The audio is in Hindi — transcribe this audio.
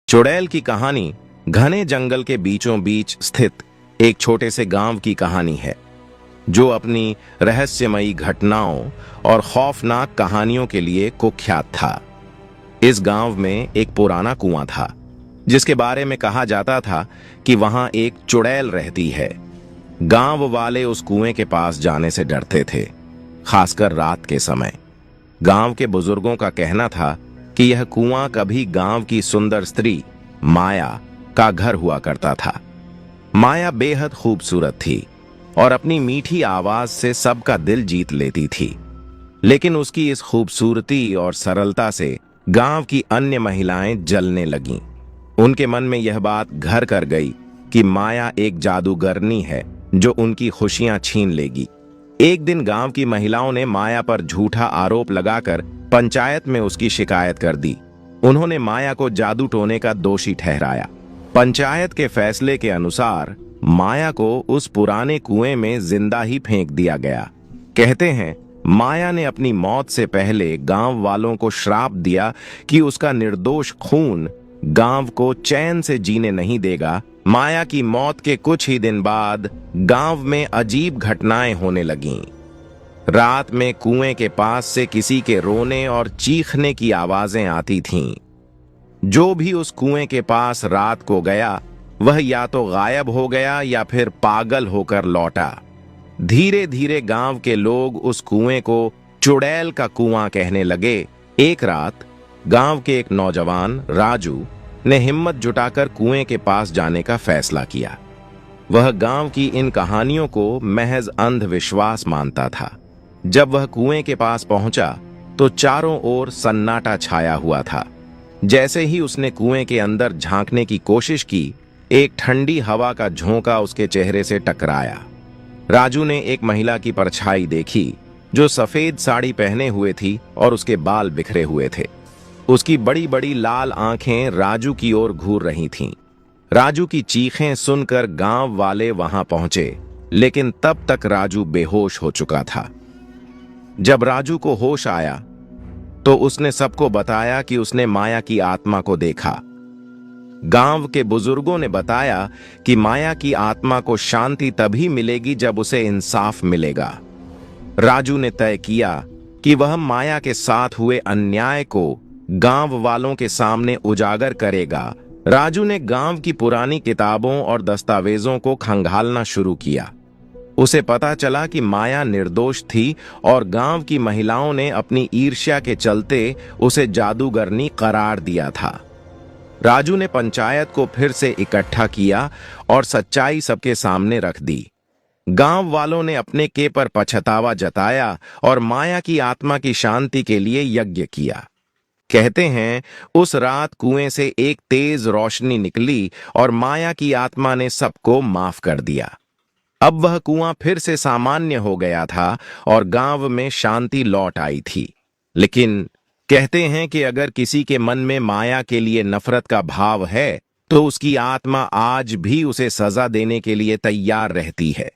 चुड़ैल की कहानी घने जंगल के बीचों बीच स्थित एक छोटे से गांव की कहानी है, जो अपनी रहस्यमयी घटनाओं और खौफनाक कहानियों के लिए कुख्यात था। इस गांव में एक पुराना कुआं था, जिसके बारे में कहा जाता था कि वहां एक चुड़ैल रहती है। गांव वाले उस कुएं के पास जाने से डरते थे, खासकर रात के समय। गांव के बुजुर्गों का कहना था कि यह कुआं कभी गांव की सुंदर स्त्री माया का घर हुआ करता था। माया बेहद खूबसूरत थी और अपनी मीठी आवाज से सबका दिल जीत लेती थी। लेकिन उसकी इस खूबसूरती और सरलता से गांव की अन्य महिलाएं जलने लगीं। उनके मन में यह बात घर कर गई कि माया एक जादूगरनी है जो उनकी खुशियां छीन लेगी। एक दिन गांव की महिलाओं ने माया पर झूठा आरोप लगाकर पंचायत में उसकी शिकायत कर दी। उन्होंने माया को जादू टोने का दोषी ठहराया। पंचायत के फैसले के अनुसार माया को उस पुराने कुएं में जिंदा ही फेंक दिया गया। कहते हैं, माया ने अपनी मौत से पहले गांव वालों को श्राप दिया कि उसका निर्दोष खून गांव को चैन से जीने नहीं देगा। माया की मौत के कुछ ही दिन बाद गांव में अजीब घटनाएं होने लगीं। रात में कुएं के पास से किसी के रोने और चीखने की आवाजें आती थीं। जो भी उस कुएं के पास रात को गया, वह या तो गायब हो गया या फिर पागल होकर लौटा। धीरे धीरे गांव के लोग उस कुएं को चुड़ैल का कुआं कहने लगे। एक रात गांव के एक नौजवान राजू ने हिम्मत जुटाकर कुएं के पास जाने का फैसला किया। वह गांव की इन कहानियों को महज अंधविश्वास मानता था। जब वह कुएं के पास पहुंचा तो चारों ओर सन्नाटा छाया हुआ था। जैसे ही उसने कुएं के अंदर झांकने की कोशिश की, एक ठंडी हवा का झोंका उसके चेहरे से टकराया। राजू ने एक महिला की परछाई देखी, जो सफेद साड़ी पहने हुए थी और उसके बाल बिखरे हुए थे। उसकी बड़ी बड़ी लाल आंखें राजू की ओर घूर रही थीं। राजू की चीखें सुनकर गांव वाले वहां पहुंचे, लेकिन तब तक राजू बेहोश हो चुका था। जब राजू को होश आया तो उसने सबको बताया कि उसने माया की आत्मा को देखा। गांव के बुजुर्गों ने बताया कि माया की आत्मा को शांति तभी मिलेगी जब उसे इंसाफ मिलेगा। राजू ने तय किया कि वह माया के साथ हुए अन्याय को गांव वालों के सामने उजागर करेगा। राजू ने गांव की पुरानी किताबों और दस्तावेजों को खंगालना शुरू किया। उसे पता चला कि माया निर्दोष थी और गांव की महिलाओं ने अपनी ईर्ष्या के चलते उसे जादूगरनी करार दिया था। राजू ने पंचायत को फिर से इकट्ठा किया और सच्चाई सबके सामने रख दी। गांव वालों ने अपने के पर पछतावा जताया और माया की आत्मा की शांति के लिए यज्ञ किया। कहते हैं, उस रात कुएं से एक तेज रोशनी निकली और माया की आत्मा ने सबको माफ कर दिया। अब वह कुआं फिर से सामान्य हो गया था और गांव में शांति लौट आई थी। लेकिन कहते हैं कि अगर किसी के मन में माया के लिए नफरत का भाव है, तो उसकी आत्मा आज भी उसे सजा देने के लिए तैयार रहती है।